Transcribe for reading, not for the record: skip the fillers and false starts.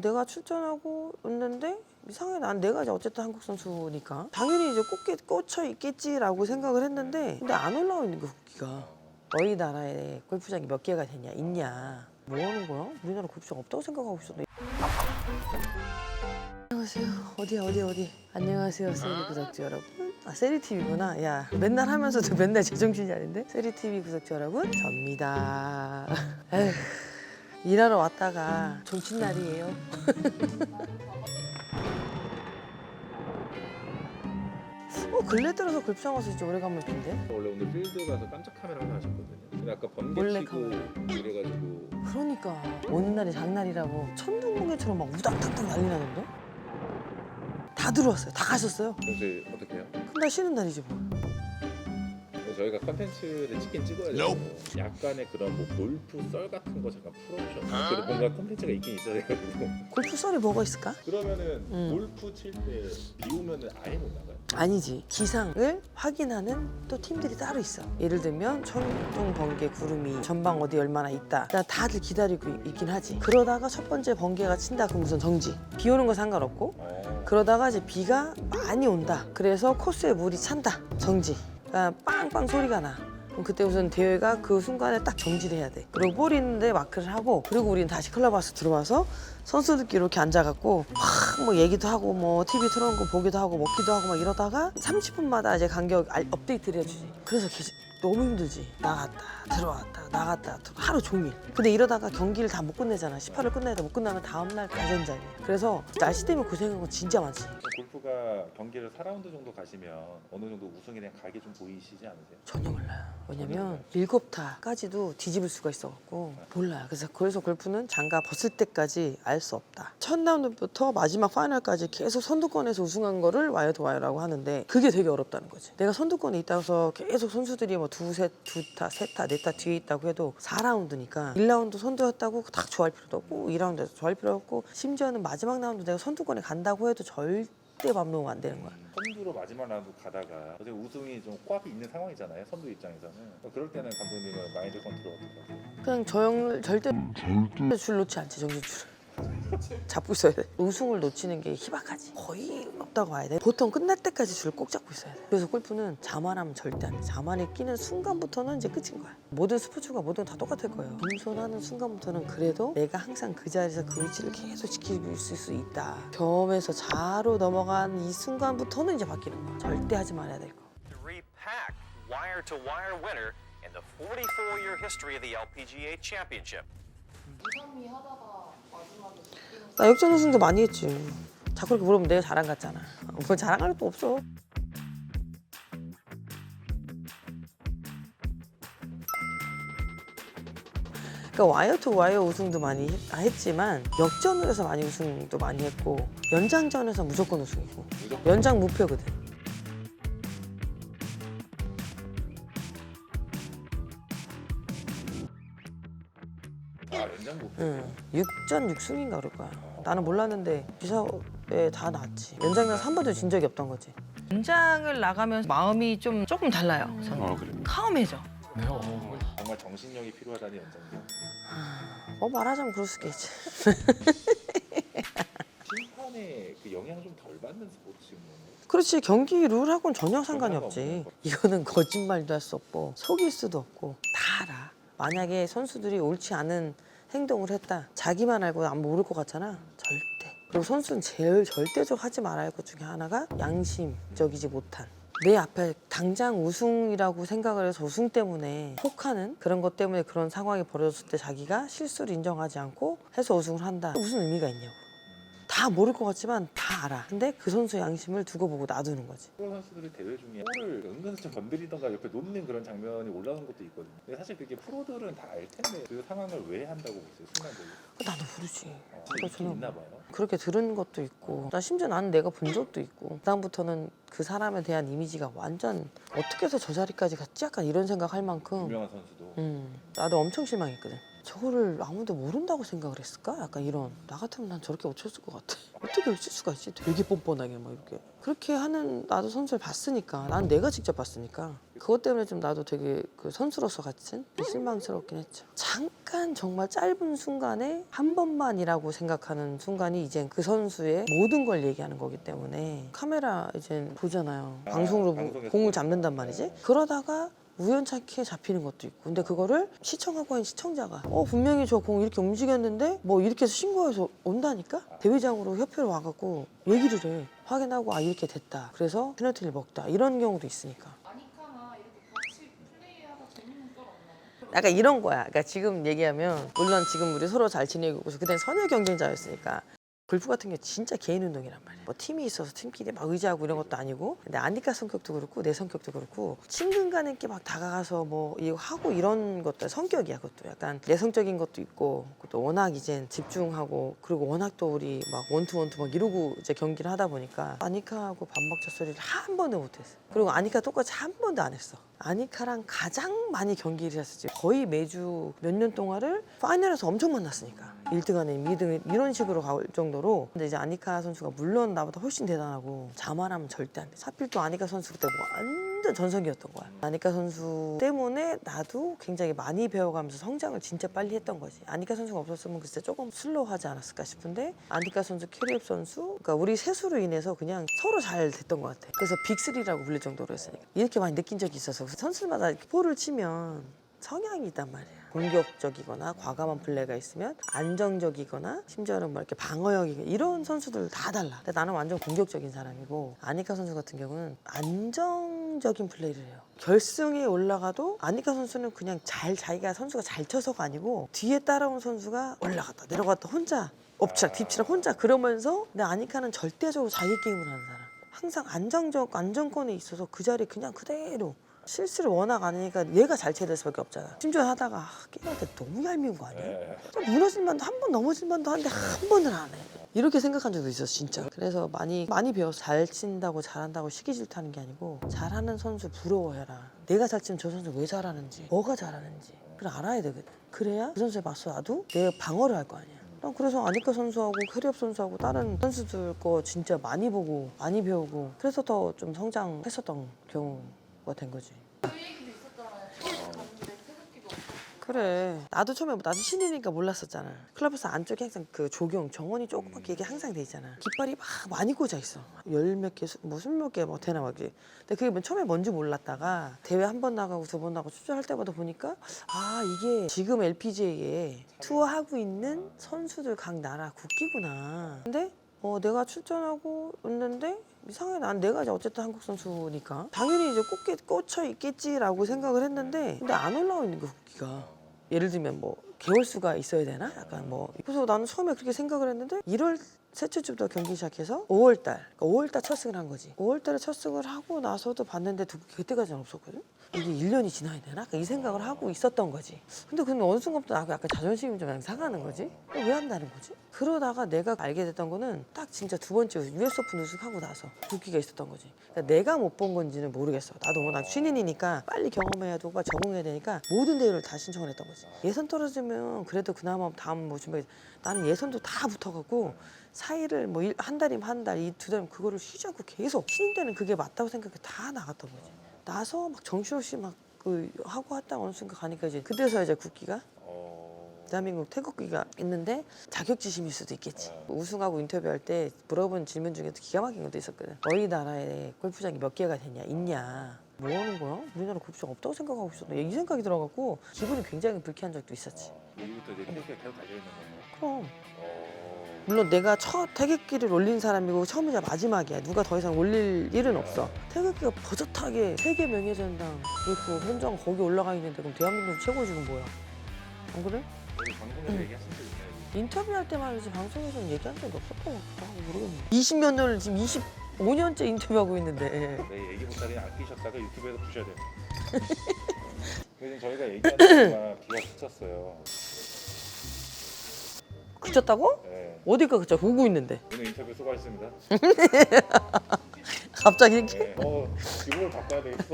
내가 출전하고 있는데 이상해. 내가 이제 어쨌든 한국 선수니까 당연히 이제 꽂혀 있겠지라고 생각을 했는데 근데 안 올라와 있는 거 국기가. 너희 나라에 골프장이 몇 개가 되냐 있냐. 뭐 하는 거야? 우리나라 골프장 없다고 생각하고 있었네. 안녕하세요. 어디. 안녕하세요, 세리 구독자 여러분. 세리 TV구나. 야, 맨날 하면서도 맨날 제정신이 아닌데? 세리 TV 구독자 여러분, 접니다. 에휴, 일하러 왔다가 정신날이에요. 근래 들어서 골프장 와서 진짜 오래간만에 빈데? 원래 오늘 필드 가서 깜짝 카메라 하나 하셨거든요. 근데 아까 번개 몰래 치고 이래가지고 그러니까 오는 날이 장날이라고 천둥번개처럼 막 우당탕탕 난리 나던데? 다 들어왔어요. 다 가셨어요. 요새 어떻게 해요? 그럼 나 쉬는 날이지 뭐. 저희가 컨텐츠를 찍긴 찍어야죠. 약간의 그런 뭐 골프 썰 같은 거 잠깐 풀어주셔서 그래도 뭔가 컨텐츠가 있긴 있어야 돼가지고 골프 썰이 뭐가 있을까? 그러면은 골프 칠 때 비 오면은 아예 못 나가요? 아니지. 기상을 확인하는 또 팀들이 따로 있어. 예를 들면 천둥, 번개, 구름이 전방 어디 얼마나 있다. 다들 기다리고 있긴 하지. 그러다가 첫 번째 번개가 친다. 그럼 우선 정지. 비 오는 건 상관없고 그러다가 이제 비가 많이 온다. 그래서 코스에 물이 찬다. 정지. 그러니까 빵빵 소리가 나. 그럼 그때 우선 대회가 그 순간에 딱 정지를 해야 돼. 그리고 볼이 있는데 마크를 하고 그리고 우리는 다시 클럽하우스 들어와서 선수들끼리 이렇게 앉아갖고 막 뭐 얘기도 하고 뭐 TV 틀어놓은 거 보기도 하고 먹기도 하고 막 이러다가 30분마다 이제 간격 업데이트를 해주지. 그래서 너무 힘들지. 나갔다 들어왔다 나갔다 하루 종일. 근데 이러다가 경기를 다 못 끝내잖아. 18을 끝내야 돼. 못 끝나면 다음날 가전자리. 그래서 날씨 때문에 고생한 건 진짜 많지. 골프가 경기를 4라운드 정도 가시면 어느 정도 우승에 대한 각이 좀 보이시지 않으세요? 전혀 몰라요. 왜냐면 7타까지도 뒤집을 수가 있어갖고 몰라요. 그래서 골프는 장갑 벗을 때까지 알 수 없다. 첫 라운드부터 마지막 파이널까지 계속 선두권에서 우승한 거를 와이어 투 와이어라고 하는데 그게 되게 어렵다는 거지. 내가 선두권에 있다고 해서 계속 선수들이 뭐 두 타, 세 타, 네 타 뒤에 있다고 해도 4라운드니까 1라운드 선두였다고 딱 좋아할 필요도 없고 2라운드에서 좋아할 필요 없고 심지어는 마지막 라운드 내가 선두권에 간다고 해도 절대 맘 놓으면 안 되는 거야. 선두로 마지막 라운드 가다가 어제 우승이 좀 코앞에 있는 상황이잖아요. 선두 입장에서는. 그럴 때는 감독님은 마인드 컨트롤 어떻게 하세요? 그냥 저 형을 절대 줄 놓지 않지. 정신줄을 잡고 있어야 돼. 우승을 놓치는 게 희박하지. 거의 없다고 봐야 돼. 보통 끝날 때까지 줄 꼭 잡고 있어야 돼. 그래서 골프는 자만하면 절대 안 돼. 자만에 끼는 순간부터는 이제 끝인 거야. 모든 스포츠가 모든 다 똑같을 거예요. 겸손하는 순간부터는 그래도 내가 항상 그 자리에서 그 위치를 계속 지키고 있을 수 있다. 겸에서 자로 넘어간 이 순간부터는 이제 바뀌는 거야. 절대 하지 말아야 될 거. Three packed wire-to-wire winner in the 44-year history of the LPGA Championship. 2, 3위 하다가 마지막에 나 역전 우승도 많이 했지. 자꾸 그렇게 물어보면 내가 자랑 같잖아. 뭐 자랑할 것도 없어. 그러니까 와이어 투 와이어 우승도 많이 했지만 역전을 해서 많이 우승도 많이 했고 연장전에서 무조건 우승이고 연장 무패거든. 연장 못. 응. 6전 6승인가 그럴 거야. 나는 몰랐는데 기사에 다 나왔지. 연장에서 한 번도 진 적이 없던 거지. 연장을 나가면 마음이 조금 달라요. 저는. 그래요? 카음해져. 정말 정신력이 필요하다는 연장전. 말하자면 그럴 수 있겠지. 심판의 그 영향 좀 덜 받는 스포츠인가요? 그렇지. 경기 룰하고는 전혀 상관이 없지. 이거는 거짓말도 할 수 없고 속일 수도 없고 다 알아. 만약에 선수들이 옳지 않은 행동을 했다. 자기만 알고 안 모를 것 같잖아. 절대. 그리고 선수는 제일 절대적 하지 말아야 할 것 중에 하나가 양심적이지 못한. 내 앞에 당장 우승이라고 생각을 해서 우승 때문에 혹하는 그런 것 때문에 그런 상황이 벌어졌을 때 자기가 실수를 인정하지 않고 해서 우승을 한다. 무슨 의미가 있냐고. 다 모를 것 같지만 다 알아. 근데 그 선수의 양심을 두고 보고 놔두는 거지. 프로 선수들이 대회 중에 볼을 은근슬쩍 건드리던가 옆에 놓는 그런 장면이 올라오는 것도 있거든요. 근데 사실 그게 프로들은 다 알 텐데 그 상황을 왜 한다고 보세요? 순간적으로. 나도 모르지. 진짜 저는 있나 봐요. 그렇게 들은 것도 있고 심지어 나는 내가 본 적도 있고 그다음부터는 그 사람에 대한 이미지가 완전 어떻게 해서 저 자리까지 갔지? 약간 이런 생각할 만큼 유명한 선수도. 나도 엄청 실망했거든. 저거를 아무도 모른다고 생각을 했을까? 약간 이런. 나 같으면 난 저렇게 못 쳤을 것 같아. 어떻게 칠 수가 있지? 되게 뻔뻔하게 막 이렇게. 그렇게 하는 나도 선수를 봤으니까. 난 내가 직접 봤으니까. 그것 때문에 좀 나도 되게 그 선수로서 같은 실망스럽긴 했죠. 잠깐 정말 짧은 순간에 한 번만이라고 생각하는 순간이 이제 그 선수의 모든 걸 얘기하는 거기 때문에 카메라 이제 보잖아요. 방송으로 방송에서 공을 보니까. 잡는단 말이지. 그러다가 우연찮게 잡히는 것도 있고 근데 그거를 시청하고 있는 시청자가 분명히 저 공 이렇게 움직였는데 뭐 이렇게 해서 신고해서 온다니까 대회장으로 협회로 와갖고 얘기를 해 확인하고 아 이렇게 됐다 그래서 페널티를 먹다 이런 경우도 있으니까 아니카나 이렇게 같이 플레이하다 재밌는 썰 없나요? 약간 이런 거야. 그러니까 지금 얘기하면 물론 지금 우리 서로 잘 지내고 있고 그땐 선의 경쟁자였으니까 골프 같은 게 진짜 개인 운동이란 말이야. 뭐 팀이 있어서 팀끼리 막 의지하고 이런 것도 아니고 근데 아니까 성격도 그렇고 내 성격도 그렇고 친근 간에 이렇게 막 다가가서 뭐 이거 하고 이런 것도 성격이야. 그것도 약간 내성적인 것도 있고 또 워낙 이제 집중하고 그리고 워낙 또 우리 막 원투원투 막 이러고 이제 경기를 하다 보니까 아니카하고 반박자 소리를 한 번도 못했어. 그리고 아니카 똑같이 한 번도 안 했어. 아니카랑 가장 많이 경기를 했었지. 거의 매주 몇 년 동안을 파이널에서 엄청 만났으니까 1등 아니면 2등 이런 식으로 갈 정도로. 근데 이제 아니카 선수가 물론 나보다 훨씬 대단하고 자만하면 절대 안 돼. 하필 또 아니카 선수 그때 뭐 완전 전성기였던 거야. 아니카 선수 때문에 나도 굉장히 많이 배워가면서 성장을 진짜 빨리 했던 거지. 아니카 선수가 없었으면 글쎄 조금 슬로우하지 않았을까 싶은데 아니카 선수, 캐리업 선수 그러니까 우리 셋으로 인해서 그냥 서로 잘 됐던 것 같아. 그래서 빅3라고 불릴 정도로 했으니까 이렇게 많이 느낀 적이 있어서 선수마다 이렇게 볼을 치면 성향이 있단 말이야. 공격적이거나 과감한 플레이가 있으면 안정적이거나 심지어는 뭐 이렇게 방어력이 이런 선수들 다 달라. 근데 나는 완전 공격적인 사람이고 아니카 선수 같은 경우는 안정적인 플레이를 해요. 결승에 올라가도 아니카 선수는 그냥 자기가 선수가 잘 쳐서가 아니고 뒤에 따라온 선수가 올라갔다 내려갔다 혼자 엎치락 뒤치락 혼자 그러면서 근데 아니카는 절대적으로 자기 게임을 하는 사람. 항상 안정권에 있어서 그 자리 그냥 그대로 실수를 워낙 안 하니까 얘가 잘 쳐야 될 수밖에 없잖아. 심지어 하다가 게임한테 너무 얄미운 거 아니야? 좀 무너질 만도 한 번 넘어질 만도 한데 한 번을 안 해. 이렇게 생각한 적도 있었어 진짜. 그래서 많이 배워서 잘 친다고 잘한다고 시기 질투하는 게 아니고 잘하는 선수 부러워해라. 내가 잘 치면 저 선수 왜 잘하는지 뭐가 잘하는지 그걸 알아야 되거든. 그래야 그 선수에 맞서 나도 내가 방어를 할 거 아니야. 난 그래서 아니카 선수하고 캐리업 선수하고 다른 선수들 거 진짜 많이 보고 많이 배우고 그래서 더 좀 성장했었던 경우가 된 거지. 그 얘기도 있었잖아요. 처음에 갔는데 태극기도 없고. 그래. 나도 처음에 나도 신인이니까 몰랐었잖아. 클럽하우스 안쪽에 항상 그 조경 정원이 조그맣게 이게 항상 돼 있잖아. 깃발이 막 많이 꽂아 있어. 열 몇 개, 뭐 스물 몇 개 뭐 되나 막지. 근데 그게 처음에 뭔지 몰랐다가 대회 한 번 나가고 두 번 나가고 출전할 때마다 보니까 아 이게 지금 LPGA에 투어하고 있는 선수들 각 나라 국기구나. 근데 내가 출전하고 있는데 이상해. 난 내가 이제 어쨌든 한국 선수니까 당연히 이제 꽂혀 있겠지라고 생각을 했는데 근데 안 올라와 있는 게 국기가. 예를 들면 뭐 개월수가 있어야 되나? 약간 뭐 그래서 나는 처음에 그렇게 생각을 했는데 1월 셋째 주부터 경기 시작해서 5월달 그러니까 5월달 첫 승을 한 거지. 5월달에 첫 승을 하고 나서도 봤는데 그때까지는 없었거든. 이게 1년이 지나야 되나? 이 생각을 하고 있었던 거지. 근데 어느 순간부터 나하고 약간 자존심이 좀 상하는 거지. 왜 한다는 거지? 그러다가 내가 알게 됐던 거는 딱 진짜 두 번째 US 오픈 우승하고 나서 국기가 있었던 거지. 그러니까 내가 못 본 건지는 모르겠어. 나도 워낙 신인이니까 빨리 경험해야 되고 빨리 적응해야 되니까 모든 대회를 다 신청을 했던 거지. 예선 떨어지면 그래도 그나마 다음 뭐 준비. 나는 예선도 다 붙어갖고 사이를 뭐 한 달이면 한 달, 이 두 달이면 그거를 쉬지 않고 계속 신인 때는 그게 맞다고 생각해 다 나갔던 거지. 나서 막 정신없이 막 그 하고 왔다가 어느 순간 가니까 이제 그때서 이제 국기가 대한민국 태극기가 있는데 자격지심일 수도 있겠지. 우승하고 인터뷰할 때 물어본 질문 중에도 기가 막힌 것도 있었거든. 너희 나라에 골프장이 몇 개가 되냐 있냐. 뭐 하는 거야? 우리나라 골프장 없다고 생각하고 있었는데 이 생각이 들어갖고 기분이 굉장히 불쾌한 적도 있었지. 여기부터 이제 태극기가 계속 달려 있는 거예요. 그럼 물론 내가 첫 태극기를 올린 사람이고 처음이자 마지막이야. 누가 더 이상 올릴 일은 없어. 태극기가 버젓하게 세계 명예전당 그리고 현장 거기 올라가 있는데 그럼 대한민국 최고 지금 뭐야? 안 그래? 여기 방송에서 얘기하신 적 있나요? 인터뷰할 때만 이제 방송에서는 얘기한 적이 없었던 것 같기도 하고 모르겠네. 20몇 년을 지금 25년째 인터뷰하고 있는데 네, 얘기 못하니 아끼셨다가 유튜브에서 보셔야 돼요. 요즘 저희가 얘기하는 동안 비가 그쳤어요. 그쳤다고? 네. 어디가 그쳐? 보고 있는데 오늘 인터뷰 수고하셨습니다. 갑자기 이렇게 네. 기분을 바꿔야 되겠어.